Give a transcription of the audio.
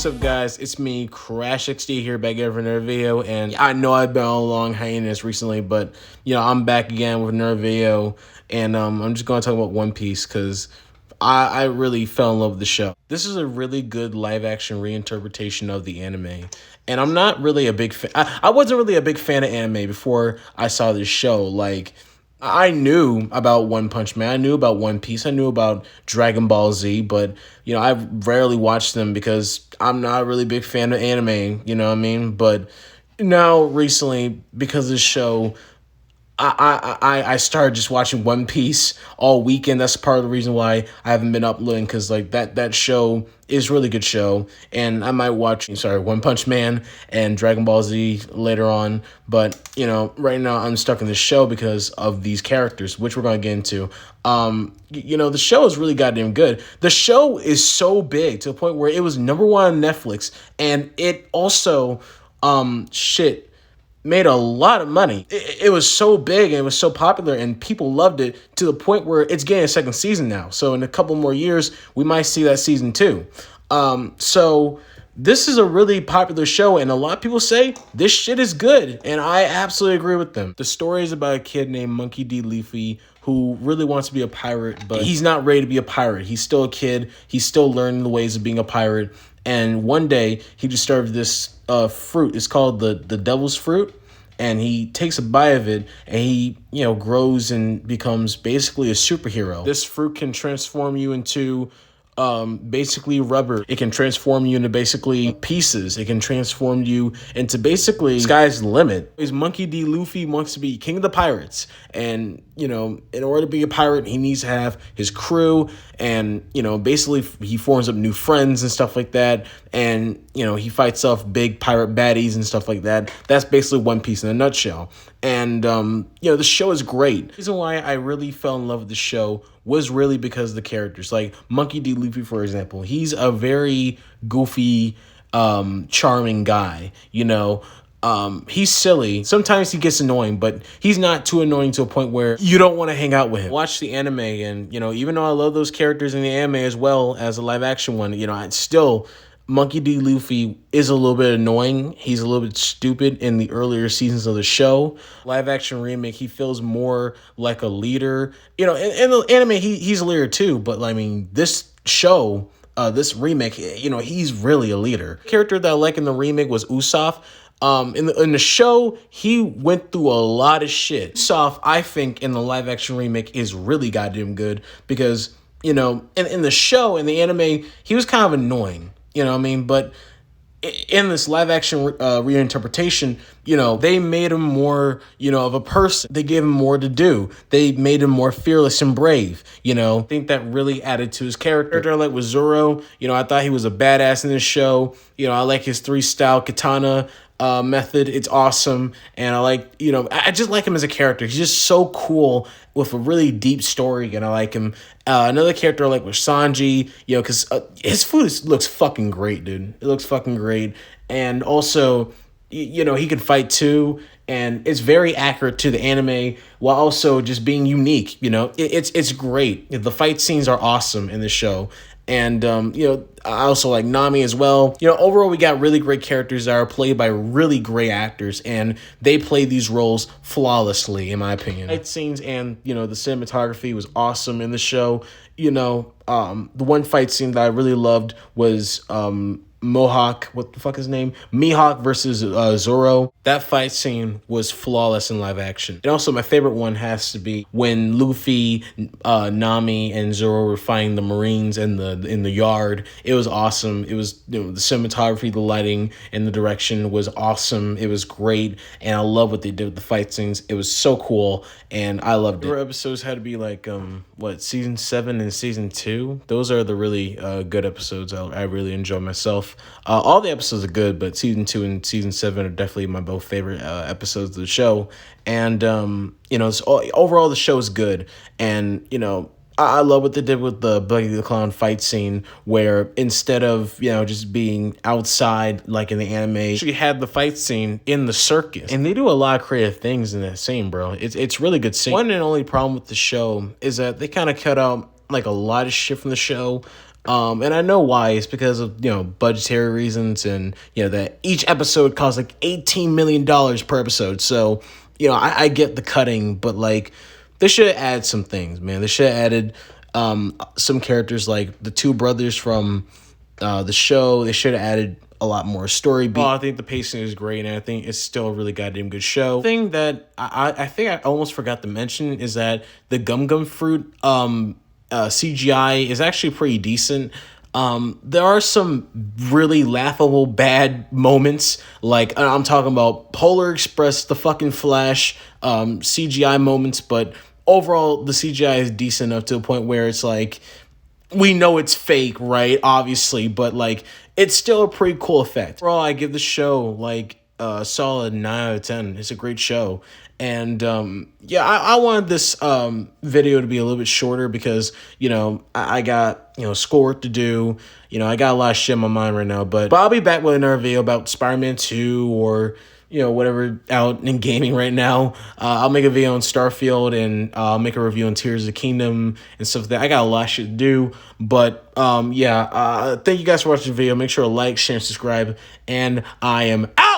What's up, guys? It's me, Crashxd, here back again for another video. And I know I've been on a long hiatus recently, but I'm back again with another video. And I'm just going to talk about One Piece because I really fell in love with the show. This is a really good live action reinterpretation of the anime. And I'm not really a big fan. I wasn't really a big fan of anime before I saw this show. Like, I knew about One Punch Man, I knew about One Piece, I knew about Dragon Ball Z, but, I rarely watched them because I'm not a really big fan of anime, you know what I mean? But now, recently, because of this show, I started just watching One Piece all weekend. That's part of the reason why I haven't been uploading, because like that show is a really good show, and I might watch One Punch Man and Dragon Ball Z later on. But right now I'm stuck in this show because of these characters, which we're gonna get into. The show is really goddamn good. The show is so big to the point where it was #1 on Netflix, and it also made a lot of money. It was so big and it was so popular and people loved it to the point where it's getting a second season now. So in a couple more years, we might see that season 2. So this is a really popular show, and a lot of people say this shit is good, and I absolutely agree with them. The story is about a kid named Monkey D. Luffy who really wants to be a pirate, but he's not ready to be a pirate. He's still a kid. He's still learning the ways of being a pirate. And one day he discovered this fruit. It's called the devil's fruit. And he takes a bite of it, and he, grows and becomes basically a superhero. This fruit can transform you into basically rubber. It can transform you into basically pieces. It can transform you into basically sky's the limit. His Monkey D. Luffy wants to be king of the pirates, and in order to be a pirate, he needs to have his crew, and basically he forms up new friends and stuff like that, and he fights off big pirate baddies and stuff like that. That's basically One Piece in a nutshell. And the show is great. The reason why I really fell in love with the show was really because of the characters. Like Monkey D. Luffy, for example, he's a very goofy, charming guy. He's silly. Sometimes he gets annoying, but he's not too annoying to a point where you don't want to hang out with him. Watch the anime, and even though I love those characters in the anime as well as the live action one, I still, Monkey D. Luffy is a little bit annoying. He's a little bit stupid in the earlier seasons of the show. Live action remake, he feels more like a leader. In the anime, he's a leader too, but I mean, this show, this remake, he's really a leader. The character that I like in the remake was Usopp. In the show, he went through a lot of shit. Usopp, I think, in the live action remake is really goddamn good because, in the show, in the anime, he was kind of annoying. You know what I mean? But in this live action reinterpretation, they made him more, of a person. They gave him more to do. They made him more fearless and brave. I think that really added to his character. Like with Zoro, I thought he was a badass in this show. I like his 3-style katana method. It's awesome. And I like, I just like him as a character. He's just so cool with a really deep story, and I like him. Another character I like was Sanji, because his food looks fucking great, dude. It looks fucking great. And also, he could fight too, and it's very accurate to the anime while also just being unique. It's great. The fight scenes are awesome in the show. And, I also like Nami as well. Overall, we got really great characters that are played by really great actors, and they play these roles flawlessly, in my opinion. Fight scenes and, the cinematography was awesome in the show. The one fight scene that I really loved was, Mihawk versus Zoro. That fight scene was flawless in live action. And also my favorite one has to be when Luffy, Nami, and Zoro were fighting the Marines in the yard. It was awesome. It was the cinematography, the lighting, and the direction was awesome. It was great, and I love what they did with the fight scenes. It was so cool, and I loved it. The episodes had to be like season 7 and season 2. Those are the really good episodes. I really enjoy myself. All the episodes are good, but season 2 and season 7 are definitely my both favorite episodes of the show. And overall the show is good. And I love what they did with the Buggy the Clown fight scene, where instead of just being outside like in the anime, actually had the fight scene in the circus. And they do a lot of creative things in that scene, bro. It's really good scene. One and only problem with the show is that they kind of cut out like a lot of shit from the show. And I know why. It's because of, budgetary reasons, and, that each episode costs like $18 million per episode. So, I get the cutting, but like, they should have added some things, man. They should have added some characters like the two brothers from the show. They should have added a lot more story beat. I think the pacing is great, and I think it's still a really goddamn good show. The thing that I think I almost forgot to mention is that the Gum Gum Fruit CGI is actually pretty decent. There are some really laughable bad moments, like I'm talking about Polar Express, the fucking Flash, CGI moments, but overall the CGI is decent enough to a point where it's like, we know it's fake, right? Obviously, but like, it's still a pretty cool effect. Overall, I give the show like a solid 9 out of 10. It's a great show. And I wanted this video to be a little bit shorter because, I got, schoolwork to do. I got a lot of shit in my mind right now. But I'll be back with another video about Spider-Man 2 or, whatever out in gaming right now. I'll make a video on Starfield, and I'll make a review on Tears of the Kingdom and stuff like that. I got a lot of shit to do. But thank you guys for watching the video. Make sure to like, share, and subscribe. And I am out.